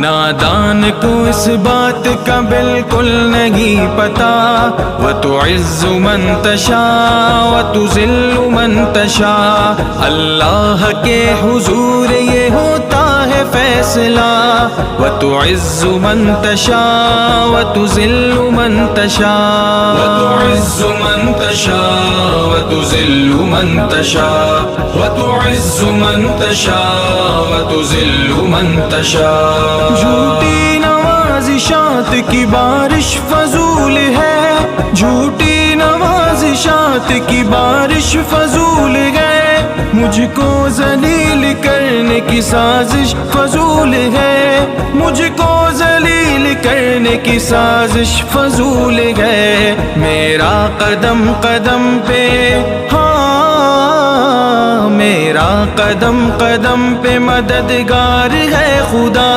نادان کو اس بات کا بالکل نہیں پتا، وَتُعِزُّ مَن تَشَاءُ وَتُذِلُّ مَن تَشَاءُ، اللہ کے حضور یہ ہوتا ہے فیصلہ، وَتُعِزُّ مَن تَشَاءُ وَتُذِلُّ مَن تَشَاءُ، وَتُعِزُّ مَن تَشَاءُ وَتُذِلُّ مَن تَشَاءُ، وَتُعِزُّ مَن تَشَاءُ وَتُذِلُّ مَن تَشَاءُ۔ جھوٹی نوازشات کی بارش فضول ہے، جھوٹی نوازشات کی بارش فضول ہے، مجھ کو ذلیل کرنے کی سازش فضول ہے، مجھ کو ذلیل کرنے کی سازش فضول ہے، میرا قدم قدم پہ میرا قدم قدم پہ مددگار ہے خدا۔